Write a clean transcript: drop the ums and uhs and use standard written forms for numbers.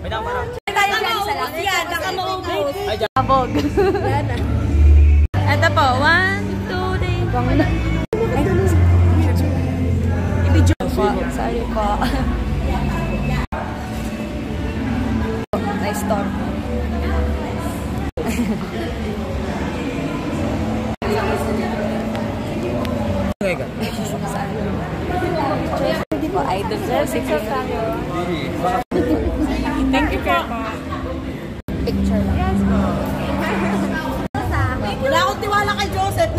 Tayo dyan sa lang. Yan, baka maubos. Abog. Ito po, 1, 2, 3. Ibidyo po. Sorry po. Nice storm. Hindi po, idol sir. Thank you po. Picture lang. Wala akong tiwala kay Joseph.